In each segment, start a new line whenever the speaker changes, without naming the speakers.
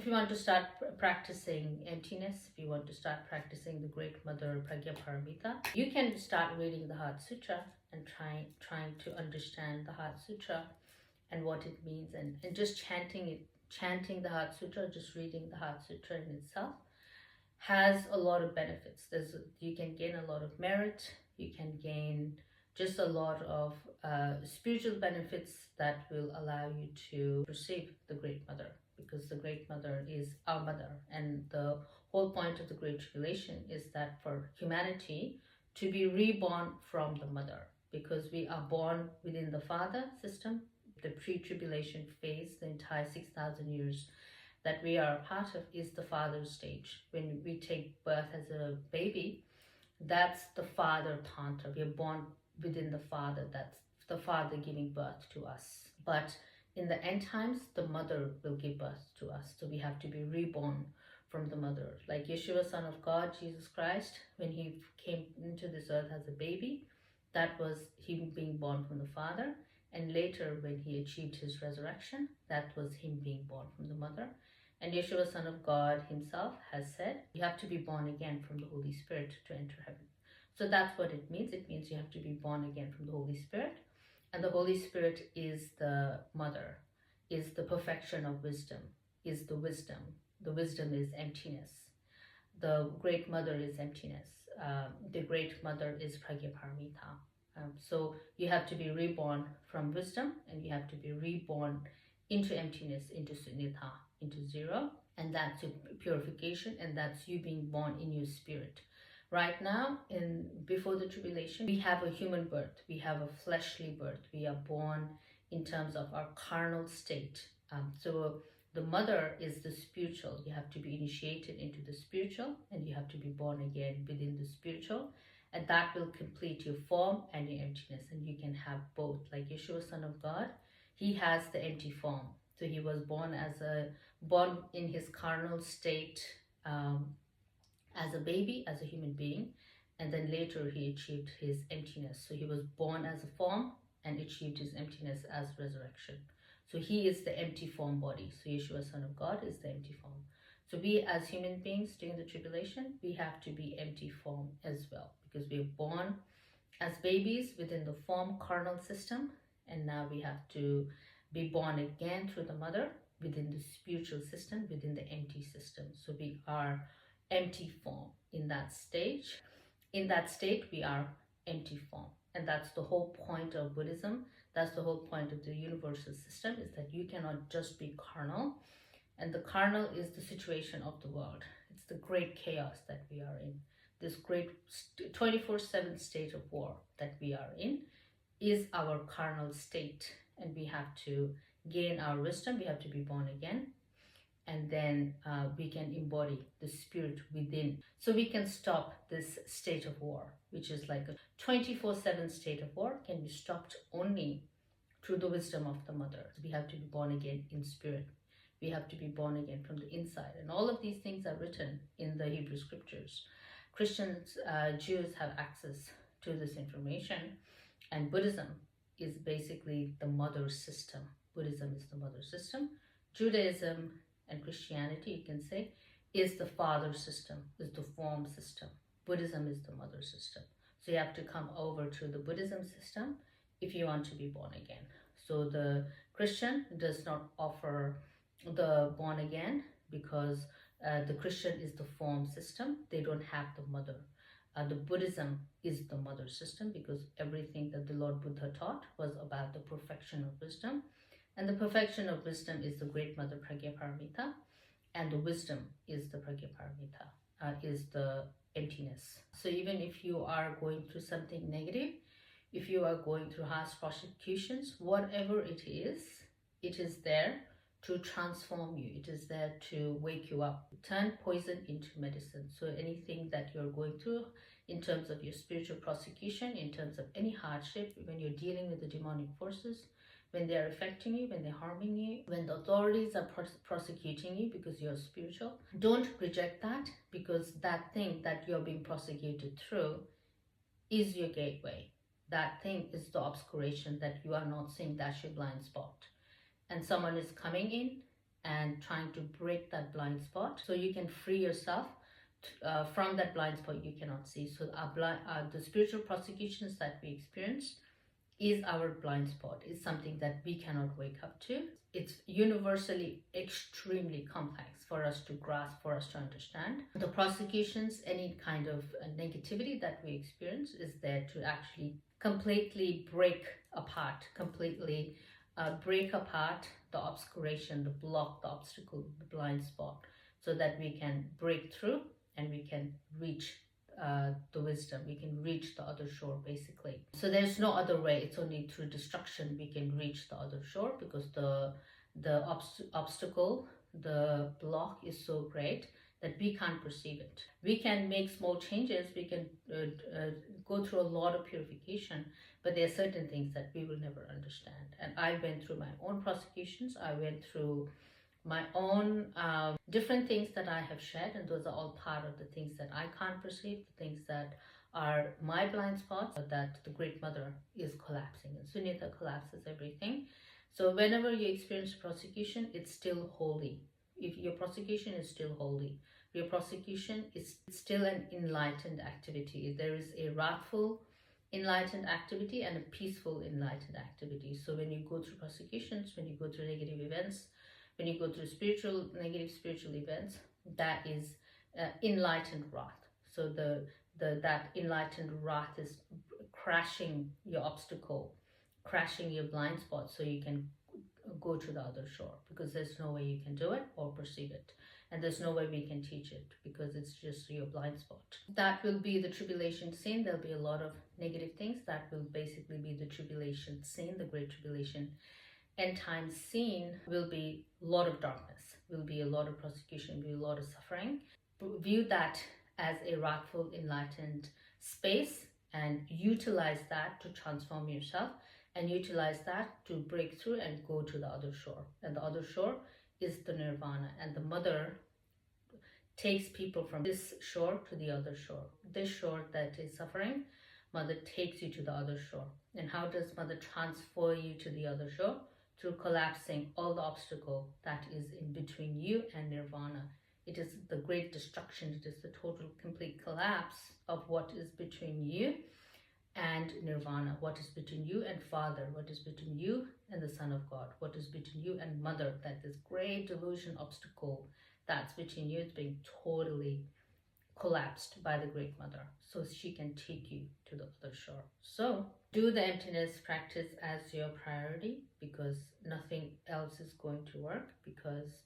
if you want to start practicing emptiness, if you want to start practicing the Great Mother Pragyaparamita, you can start reading the Heart Sutra and trying to understand the Heart Sutra and what it means, and just chanting the Heart Sutra, just reading the Heart Sutra in itself has a lot of benefits. You can gain a lot of merit, you can gain just a lot of spiritual benefits that will allow you to receive the Great Mother, because the Great Mother is our mother, and the whole point of the Great Tribulation is that for humanity to be reborn from the mother, because we are born within the father system, the pre-tribulation phase, the entire 6,000 years that we are a part of is the father stage. When we take birth as a baby, that's the father tantra. We are born within the father. That's the father giving birth to us. But in the end times, the mother will give birth to us. So we have to be reborn from the mother. Like Yeshua, Son of God, Jesus Christ, when he came into this earth as a baby, that was him being born from the father. And later, when he achieved his resurrection, that was him being born from the mother. And Yeshua, Son of God himself, has said, you have to be born again from the Holy Spirit to enter heaven. So that's what it means. It means you have to be born again from the Holy Spirit. And the Holy Spirit is the mother, is the perfection of wisdom, is the wisdom. The wisdom is emptiness. The Great Mother is emptiness. The Great Mother is Pragyaparamita. So you have to be reborn from wisdom, and you have to be reborn into emptiness, into Sunyata, into zero, and that's your purification, and that's you being born in your spirit. Right now, before the tribulation, we have a human birth, we have a fleshly birth, we are born in terms of our carnal state. So the mother is the spiritual. You have to be initiated into the spiritual, and you have to be born again within the spiritual, and that will complete your form and your emptiness, and you can have both. Like Yeshua, Son of God, he has the empty form. So he was born in his carnal state, as a baby, as a human being, and then later he achieved his emptiness. So he was born as a form and achieved his emptiness as resurrection. So he is the empty form body. So Yeshua, Son of God, is the empty form. So we as human beings during the tribulation, we have to be empty form as well, because we are born as babies within the form carnal system, and now we have to be born again through the mother within the spiritual system, within the empty system. So we are empty form in that stage. In that state, we are empty form. And that's the whole point of Buddhism. That's the whole point of the universal system, is that you cannot just be carnal. And the carnal is the situation of the world. It's the great chaos that we are in. This great 24/7 state of war that we are in is our carnal state. And we have to gain our wisdom. We have to be born again. And then we can embody the spirit within. So we can stop this state of war, which is like a 24/7 state of war, can be stopped only through the wisdom of the mother. We have to be born again in spirit. We have to be born again from the inside. And all of these things are written in the Hebrew scriptures. Christians, Jews have access to this information. And Buddhism is basically the mother system. Buddhism is the mother system. Judaism and Christianity, you can say, is the father system, is the form system. Buddhism is the mother system. So you have to come over to the Buddhism system if you want to be born again. So the Christian does not offer the born again, because the Christian is the form system. They don't have the mother. The Buddhism is the mother system, because everything that the Lord Buddha taught was about the perfection of wisdom. And the perfection of wisdom is the Great Mother Pragyaparamita, and the wisdom is the Pragyaparamita, is the emptiness. So even if you are going through something negative, if you are going through harsh prosecutions, whatever it is there to transform you. It is there to wake you up. Turn poison into medicine. So anything that you're going through in terms of your spiritual prosecution, in terms of any hardship, when you're dealing with the demonic forces, when they're affecting you, when they're harming you, when the authorities are prosecuting you because you're spiritual, don't reject that, because that thing that you're being prosecuted through is your gateway. That thing is the obscuration that you are not seeing. That's your blind spot. And someone is coming in and trying to break that blind spot so you can free yourself from that blind spot you cannot see. So the spiritual prosecutions that we experience is our blind spot, is something that we cannot wake up to. It's universally extremely complex for us to grasp, for us to understand. The prosecutions, any kind of negativity that we experience, is there to actually completely break apart the obscuration, the block, the obstacle, the blind spot, so that we can break through and we can reach the wisdom. We can reach the other shore, basically. So there's no other way. It's only through destruction we can reach the other shore, because the obstacle, the block is so great that we can't perceive it. We can make small changes. We can go through a lot of purification, but there are certain things that we will never understand. And I went through my own prosecutions. I went through my own different things that I have shared, and those are all part of the things that I can't perceive, the things that are my blind spots, that the Great Mother is collapsing, and Sunyata collapses everything. So whenever you experience prosecution, it's still holy. If your prosecution is still holy, your prosecution is still an enlightened activity. There is a wrathful enlightened activity and a peaceful enlightened activity. So when you go through prosecutions, when you go through negative events, when you go through negative spiritual events, that is enlightened wrath. So that enlightened wrath is crashing your obstacle, crashing your blind spot, so you can go to the other shore, because there's no way you can do it or perceive it, and there's no way we can teach it, because it's just your blind spot. That will be the tribulation scene. There'll be a lot of negative things. That will basically be the tribulation scene, the great tribulation. End time scene will be a lot of darkness, will be a lot of persecution, will be a lot of suffering. View that as a wrathful, enlightened space, and utilize that to transform yourself, and utilize that to break through and go to the other shore. And the other shore is the nirvana, and the Mother takes people from this shore to the other shore. This shore that is suffering, Mother takes you to the other shore. And how does Mother transfer you to the other shore? Through collapsing all the obstacle that is in between you and nirvana. It is the great destruction. It is the total, complete collapse of what is between you and nirvana, what is between you and Father, what is between you and the Son of God, what is between you and Mother. That this great delusion obstacle that's between you is being totally collapsed by the Great Mother, so she can take you to the other shore. So do the emptiness practice as your priority, because nothing else is going to work, because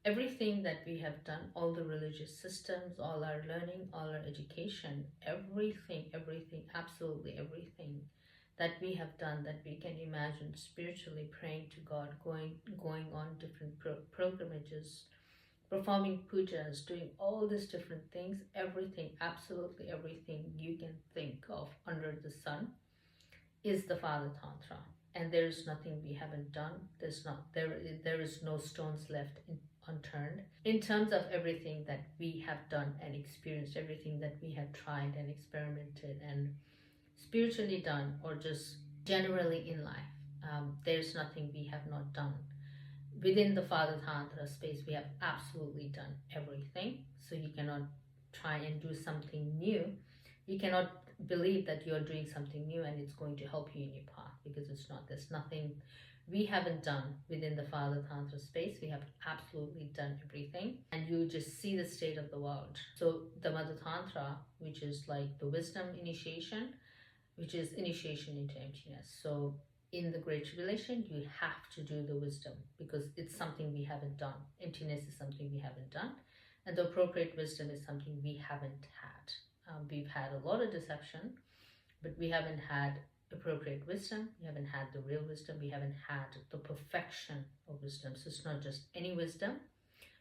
everything that we have done, all the religious systems, all our learning, all our education, everything, absolutely everything that we have done, that we can imagine spiritually, praying to God, going on different pilgrimages, performing pujas, doing all these different things, everything, absolutely everything you can think of under the sun is the Father Tantra. And there is nothing we haven't done. There is no stones left unturned in terms of everything that we have done and experienced, everything that we have tried and experimented and spiritually done, or just generally in life. There's nothing we have not done. Within the Father Tantra space, we have absolutely done everything. So you cannot try and do something new. You cannot believe that you're doing something new and it's going to help you in your path, because it's not. There's nothing we haven't done within the Father Tantra space. We have absolutely done everything, and you just see the state of the world. So the Mother Tantra, which is like the wisdom initiation, which is initiation into emptiness. So in the Great Tribulation, you have to do the wisdom, because it's something we haven't done. Emptiness is something we haven't done, and the appropriate wisdom is something we haven't had. We've had a lot of deception, but we haven't had appropriate wisdom. We haven't had the real wisdom. We haven't had the perfection of wisdom. So it's not just any wisdom.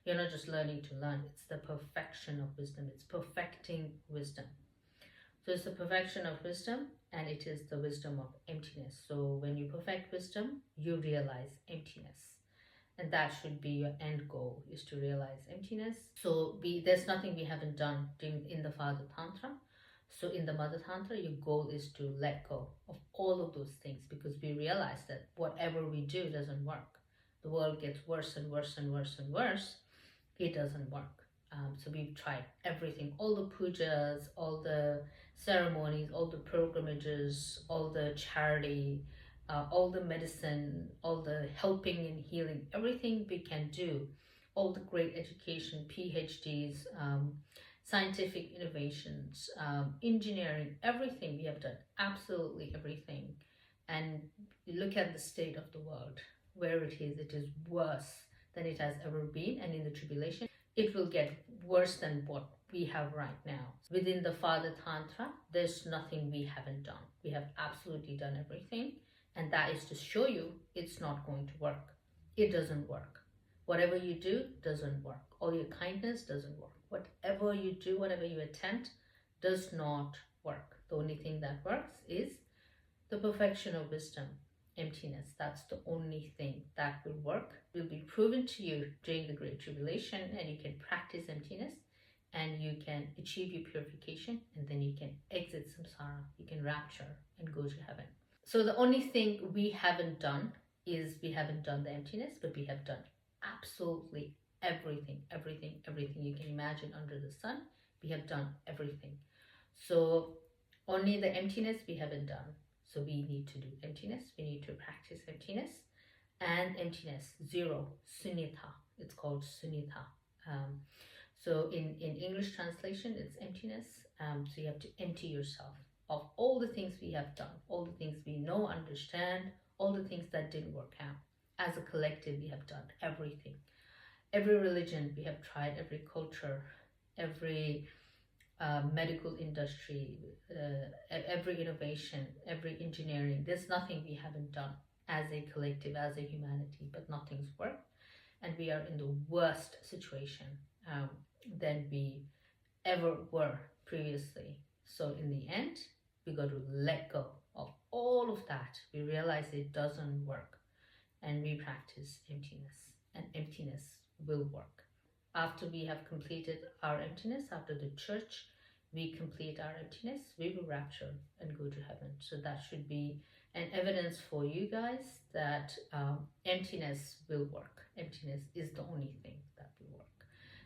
You're not just learning to learn. It's the perfection of wisdom. It's perfecting wisdom. So it's the perfection of wisdom, and it is the wisdom of emptiness. So when you perfect wisdom, you realize emptiness. And that should be your end goal, is to realize emptiness. So there's nothing we haven't done in the Father Tantra. So in the Mother Tantra, your goal is to let go of all of those things, because we realize that whatever we do doesn't work. the world gets worse and worse and worse and worse, it doesn't work. So we've tried everything, all the pujas, all the ceremonies, all the pilgrimages, all the charity, all the medicine, all the helping and healing, everything we can do, all the great education, PhDs, scientific innovations, engineering, everything we have done, absolutely everything. And look at the state of the world, where it is worse than it has ever been. And in the tribulation, it will get worse than what we have right now. Within the Father Tantra, there's nothing we haven't done. We have absolutely done everything. And that is to show you it's not going to work. It doesn't work. Whatever you do doesn't work. All your kindness doesn't work. Whatever you do, whatever you attempt, does not work. The only thing that works is the perfection of wisdom, emptiness. That's the only thing that will work. Will be proven to you during the Great Tribulation, and you can practice emptiness and you can achieve your purification, and then you can exit samsara, you can rapture and go to heaven. So the only thing we haven't done is we haven't done the emptiness, but we have done absolutely everything, everything you can imagine under the sun. We have done everything. So only the emptiness we haven't done. So we need to do emptiness. We need to practice emptiness. And emptiness, zero, sunyata. It's called sunyata. So in English translation, it's emptiness. So you have to empty yourself of all the things we have done, all the things we know, understand, all the things that didn't work out. As a collective, we have done everything. Every religion we have tried, every culture, every medical industry, every innovation, every engineering. There's nothing we haven't done as a collective, as a humanity, but nothing's worked. And we are in the worst situation than we ever were previously. So in the end, we got to let go of all of that. We realize it doesn't work, and we practice emptiness, and emptiness will work. After we have completed our emptiness, after the church, we complete our emptiness, we will rapture and go to heaven. So that should be an evidence for you guys that emptiness will work. Emptiness is the only thing that will work.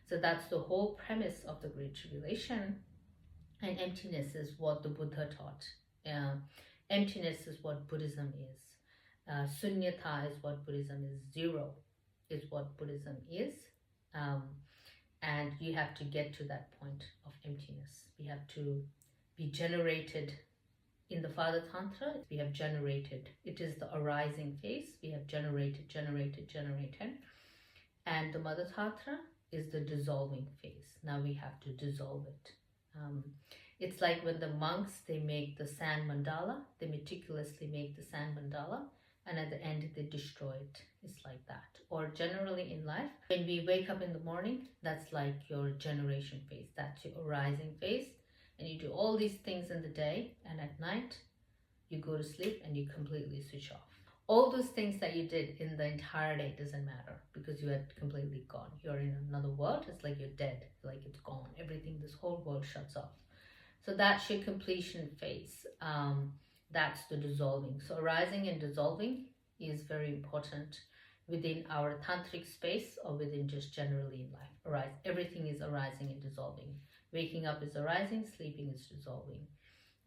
So that's the whole premise of the Great Tribulation. And emptiness is what the Buddha taught. Emptiness is what Buddhism is. Sunyata is what Buddhism is. Zero is what Buddhism is. And you have to get to that point of emptiness. We have to be generated. In the Father Tantra, we have generated. It is the arising phase. We have generated. And the Mother Tantra is the dissolving phase. Now we have to dissolve it. It's like when the monks, they make the sand mandala. They meticulously make the sand mandala, and at the end they destroy it. It's like that. Or generally in life, when we wake up in the morning, that's like your generation phase. That's your arising phase. And you do all these things in the day, and at night you go to sleep and you completely switch off. All those things that you did in the entire day doesn't matter, because you are completely gone. You're in another world. It's like you're dead, like it's gone. Everything, this whole world shuts off. So that's your completion phase. That's the dissolving. So arising and dissolving is very important within our tantric space, or within just generally in life. Everything is arising and dissolving. Waking up is arising, sleeping is dissolving.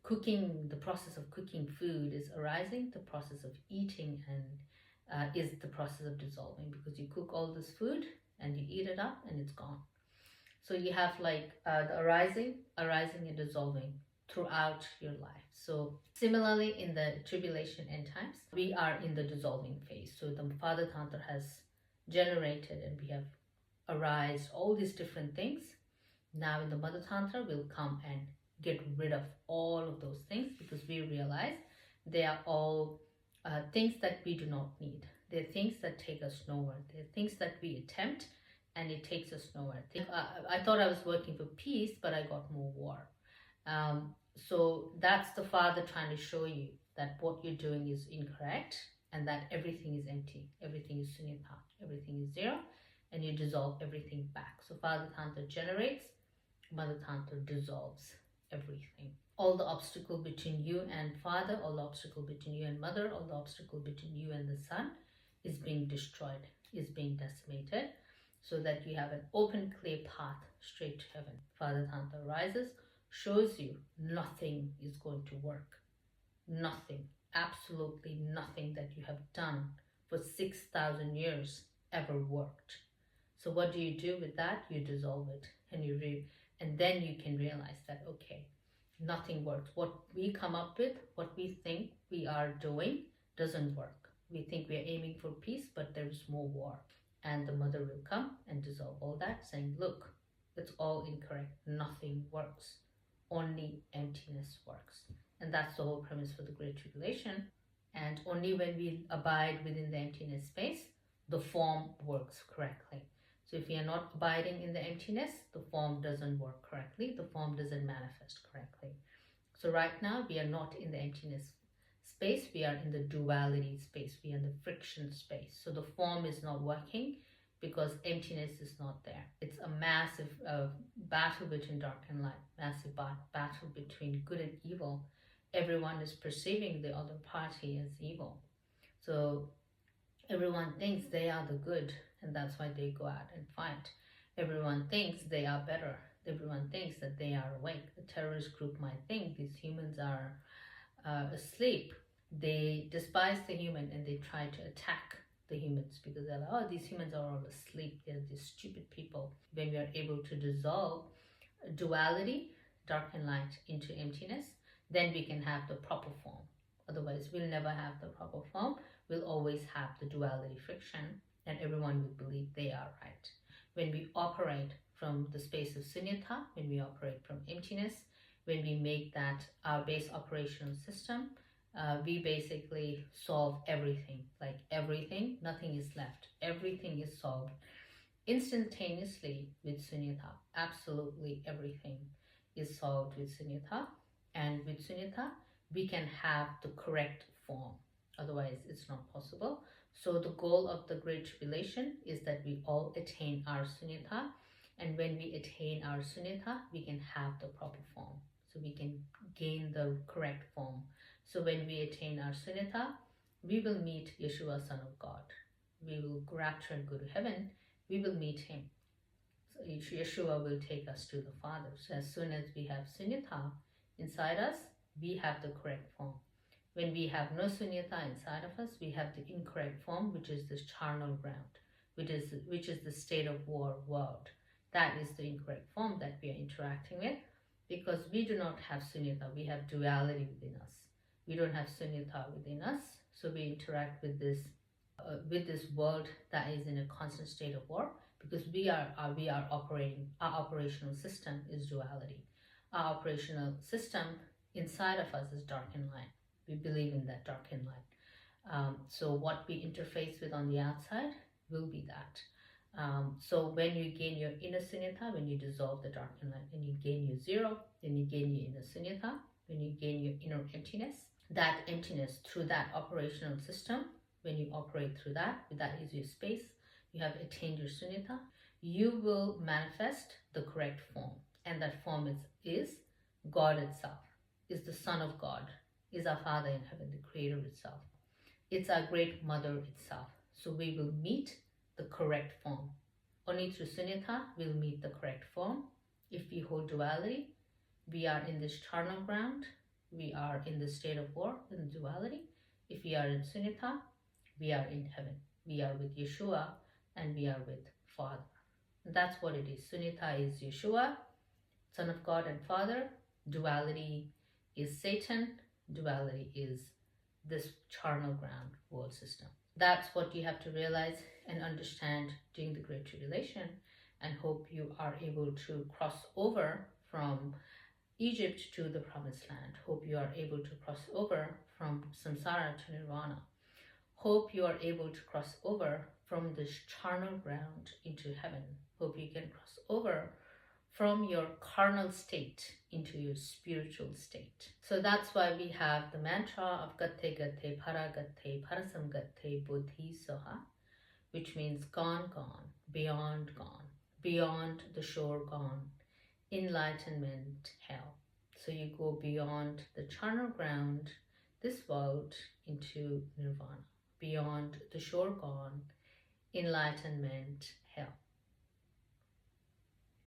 Cooking, the process of cooking food is arising. The process of eating and is the process of dissolving, because you cook all this food and you eat it up and it's gone. So you have like the arising and dissolving throughout your life. So similarly, in the tribulation end times, we are in the dissolving phase. So the Father Tantra has generated, and we have arised all these different things. Now in the Mother Tantra, we'll come and get rid of all of those things, because we realize they are all things that we do not need. They're things that take us nowhere. They're things that we attempt and it takes us nowhere. I thought I was working for peace, but I got more war. So that's the Father trying to show you that what you're doing is incorrect, and that everything is empty. Everything is sunyata. Everything is zero, and you dissolve everything back. So Father Tantra generates, Mother Tantra dissolves everything. All the obstacle between you and Father, all the obstacle between you and Mother, all the obstacle between you and the Son is being destroyed. is being decimated, so that you have an open, clear path straight to heaven. Father Tanta rises, shows you nothing is going to work. Nothing, absolutely nothing that you have done for 6,000 years ever worked. So what do you do with that? You dissolve it, and and then you can realize that, okay, nothing works. What we come up with, what we think we are doing, doesn't work. We think we are aiming for peace, but there is more war. And the mother will come and dissolve all that, saying, look, it's all incorrect. Nothing works. Only emptiness works. And that's the whole premise for the Great Tribulation. And only when we abide within the emptiness space, the form works correctly. So if we are not abiding in the emptiness, the form doesn't work correctly. The form doesn't manifest correctly. So right now, we are not in the emptiness space. We are in the duality space. We are in the friction space. So the form is not working because emptiness is not there. It's a massive battle between dark and light, massive battle between good and evil. Everyone is perceiving the other party as evil. So everyone thinks they are the good, and that's why they go out and fight. Everyone thinks they are better. Everyone thinks that they are awake. The terrorist group might think these humans are asleep. They despise the human and they try to attack the humans because they're like, oh, these humans are all asleep. They're these stupid people. When we are able to dissolve duality, dark and light, into emptiness, then we can have the proper form. Otherwise, we'll never have the proper form. We'll always have the duality friction, and everyone will believe they are right. When we operate from the space of Sunyata, when we operate from emptiness, when we make that our base operational system, we basically solve everything. Like everything, nothing is left. Everything is solved instantaneously with Sunyata. Absolutely everything is solved with Sunyata. And with Sunyata, we can have the correct form. Otherwise, it's not possible. So the goal of the Great Tribulation is that we all attain our Sunyata. And when we attain our Sunyata, we can have the proper form. So we can gain the correct form. So when we attain our Sunyata, we will meet Yeshua, Son of God. We will rapture and go to heaven. We will meet him. So Yeshua will take us to the Father. So as soon as we have Sunyata inside us, we have the correct form. When we have no Sunyata inside of us, we have the incorrect form, which is this charnel ground, which is the state of war world. That is the incorrect form that we are interacting with, because we do not have Sunyata. We have duality within us. We don't have Sunyata within us, so we interact with this world that is in a constant state of war, because we are operating. Our operational system is duality. Our operational system inside of us is dark and light. We believe in that dark and light. So what we interface with on the outside will be that. So when you gain your inner Sunyata, when you dissolve the dark and light, when you gain your zero, then you gain your inner Sunyata, when you gain your inner emptiness, that emptiness through that operational system, when you operate through that is your space, you have attained your Sunyata, you will manifest the correct form. And that form is God itself, is the Son of God, is our Father in heaven, the Creator itself. It's our great mother itself. So we will meet the correct form. Only through Sunyata we'll meet the correct form. If we hold duality, we are in this charnel ground, we are in the state of war, in duality. If we are in Sunyata, we are in heaven. We are with Yeshua and we are with Father. That's what it is. Sunyata is Yeshua, Son of God and Father. Duality is Satan. Duality is this charnel ground world system. That's what you have to realize and understand during the Great Tribulation, and hope you are able to cross over from Egypt to the Promised Land. Hope you are able to cross over from samsara to nirvana. Hope you are able to cross over from this charnel ground into heaven. Hope you can cross over from your carnal state into your spiritual state. So that's why we have the mantra of Gatte Gatte Para Gatte Parasam Gatte Bodhi Soha, which means gone, gone, beyond gone, beyond the shore gone, enlightenment hell. So you go beyond the charnel ground, this world, into nirvana, beyond the shore gone, enlightenment,